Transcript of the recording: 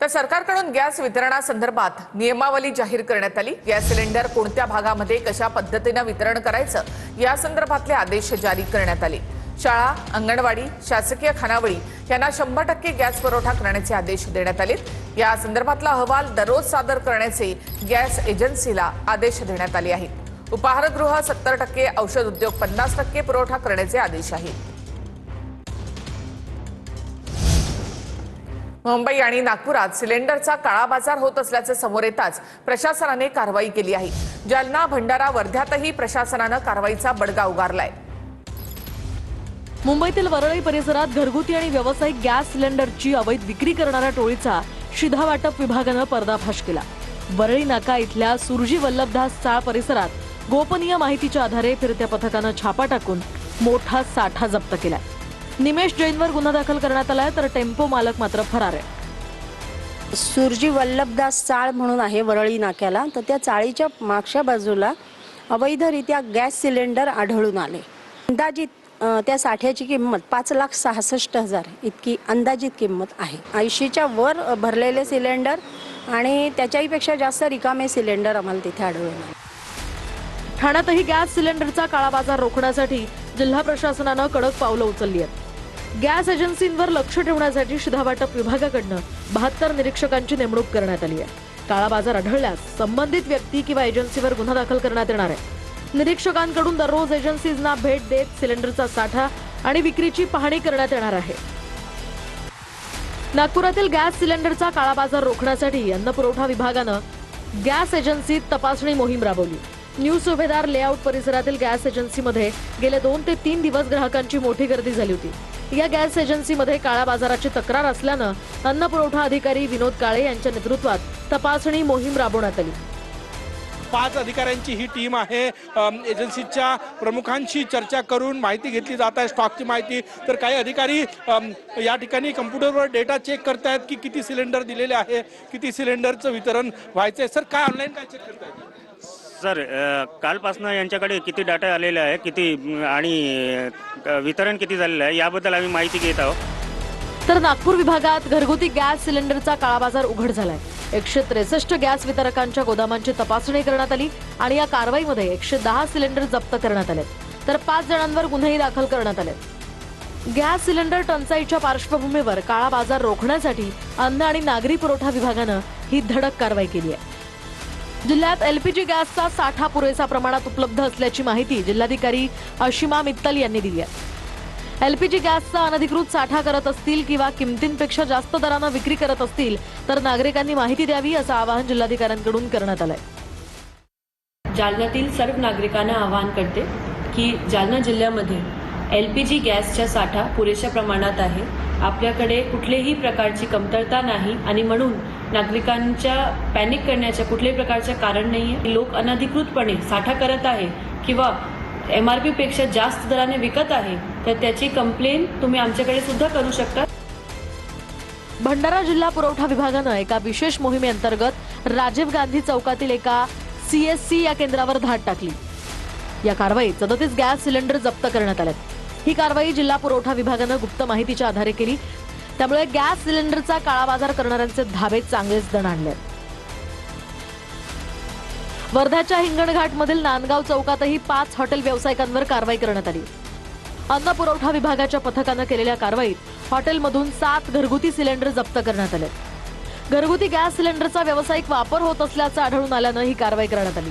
तर सरकारकडून गॅस वितरणासंदर्भात नियमावली जाहीर करण्यात आली। गॅस सिलेंडर कोणत्या भागामध्ये कशा पद्धतीने वितरण करायचं या संदर्भातले आदेश जारी करण्यात आले। शाळा, अंगणवाडी, शासकीय खानावळी यांना 100% गॅस पुरवठा करण्याचे आदेश देण्यात आले। या संदर्भातला अहवाल दररोज सादर करण्याचे गॅस एजन्सीला आदेश देण्यात आले आहेत। उपाहारगृह 70%, औषध उद्योग 50% पुरवठा करण्याचे आदेश आहेत। मुंबई आणि नागपुरात सिलेंडरचा काळाबाजार होत असल्याचे समोर येताच प्रशासनाने कारवाई केली आहे। जालना, भंडारा, वर्ध्यातही प्रशासनाने कारवाईचा बडगा उगारलाय। मुंबईतील वरळी परिसरात घरगुती आणि व्यावसायिक गॅस सिलेंडरची अवैध विक्री करणाऱ्या टोळीचा शिधा वाटप विभागाने पर्दाफाश केला। वरळी नाका इथल्या सुरजी वल्लभदास चाळ परिसरात गोपनीय माहितीच्या आधारे फिरत्या पथकाने छापा टाकून मोठा साठा जप्त केला। निमेश जैनवर गुन्हा दाखल करण्यात आलाय, तर टेम्पो मालक मात्र फरार आहे। सुरजी वल्लभदास चाळ म्हणून आहे वरळी नाक्याला, तर त्या चाळीच्या मागच्या बाजूला अवैधरित्या गॅस सिलेंडर आढळून आले। अंदाजित त्या साठ्याची किंमत 5,66,000 इतकी अंदाजित किंमत आहे। 80च्या वर भरलेले सिलेंडर आणि त्याच्याही पेक्षा जास्त रिकामे सिलेंडर आम्हाला तिथे आढळून आले। ठाण्यातही गॅस सिलेंडरचा काळाबाजार रोखण्यासाठी जिल्हा प्रशासनाने कडक पावलं उचलली आहेत। गॅस एजन्सींवर लक्ष ठेवण्यासाठी शिधा वाटप विभागाकडून 72 निरीक्षकांची नेमणूक करण्यात आली आहे। काळाबाजार आढळल्यास संबंधित व्यक्ती किंवा एजन्सीवर गुन्हा दाखल करण्यात येणार आहे। निरीक्षकांकडून दररोज एजन्सीजना भेट देत सिलेंडरचा साठा आणि विक्रीची पाहणी करण्यात येणार आहे। नागपुरातील गॅस सिलेंडरचा काळाबाजार रोखण्यासाठी अन्न पुरवठा विभागाने गॅस एजन्सीत तपासणी मोहीम राबवली। न्यू सुभेदार लेआउट परिसरातील गॅस एजन्सीमध्ये गेले 2 ते 3 दिवस ग्राहकांची मोठी गर्दी झाली होती। या गॅस एजन्सीमध्ये काळा बाजाराची तक्रार असल्याने अन्न पुरवठा अधिकारी विनोद काळे यांच्या नेतृत्वात तपासणी मोहीम राबवण्यात आली। 5 अधिकाऱ्यांची ही टीम आहे। एजन्सीच्या प्रमुखांशी चर्चा करून माहिती घेतली जात आहे, स्टॉकची माहिती। तर काही अधिकारी या ठिकाणी कम्प्युटरवर डेटा चेक करतायत की किती सिलेंडर दिलेले आहे, किती सिलेंडरचं वितरण व्हायचंय। सर, काय ऑनलाईन काय चेक करतायत? सर, कालपासून यांच्याकडे किती डाटा आलेला आहे, किती आणि वितरण किती झालेलं आहे याबद्दल आम्ही माहिती घेत आहोत। तर नागपूर विभागात घरगुती गॅस सिलेंडरचा काळाबाजार उघड झालाय। 163 गॅस वितरकांच्या गोदामांची तपासणी करण्यात आली आणि या कारवाईमध्ये 110 सिलेंडर जप्त करण्यात आले, तर 5 जणांवर गुन्हेही दाखल करण्यात आले। गॅस सिलेंडर टंचाईच्या पार्श्वभूमीवर काळाबाजार रोखण्यासाठी अन्न आणि नागरी पुरवठा विभागाने ही धडक कारवाई केली आहे। जिल्ह्यात एलपीजी गॅसचा साठा पुरेसा प्रमाणात उपलब्ध असल्याची माहिती जिल्हाधिकारी अशिमा मित्तल यांनी दिली आहे। एलपीजी गॅसचा अनधिकृत साठा करत असतील किंवा किमतींपेक्षा जास्त दराने विक्री करत असतील तर नागरिकांनी माहिती द्यावी असं आवाहन जिल्हाधिकाऱ्यांकडून करण्यात आलंय। जालन्यातील सर्व नागरिकांना आवाहन करते की जालना जिल्ह्यामध्ये एलपीजी गॅसचा साठा पुरेशा प्रमाणात आहे। आपल्याकडे कुठल्याही प्रकारची कमतरता नाही आणि म्हणून नागरिकांच्या पॅनिक करण्याच्या कुठल्याही प्रकारचे कारण नाहीये। लोक अनधिकृतपणे साठा करत आहे किंवा एमआरपी पेक्षा जास्त दराने विकत आहे तर त्याची कंप्लेन तुम्ही आमच्याकडे सुद्धा करू शकता। भंडारा जिल्हा पुरवठा विभागाने एका विशेष मोहिमेअंतर्गत राजीव गांधी चौकातील एका सीएससी या केंद्रावर धाड टाकली। या कारवाईत 37 गॅस सिलेंडर जप्त करण्यात आले। ही कारवाई जिल्हा पुरवठा विभागाने गुप्त माहितीच्या आधारे केली, त्यामुळे गॅस सिलेंडरचा काळाबाजार करणाऱ्यांचे धाबे चांगलेच दणाणले। वर्ध्याच्या हिंगणघाटमधील नांदगाव चौकातही 5 हॉटेल व्यावसायिकांवर कारवाई करण्यात आली। अन्न पुरवठा विभागाच्या पथकाने केलेल्या कारवाईत हॉटेलमधून 7 घरगुती सिलेंडर जप्त करण्यात आले। घरगुती गॅस सिलेंडरचा व्यावसायिक वापर होत असल्याचं आढळून आल्याने ही कारवाई करण्यात आली।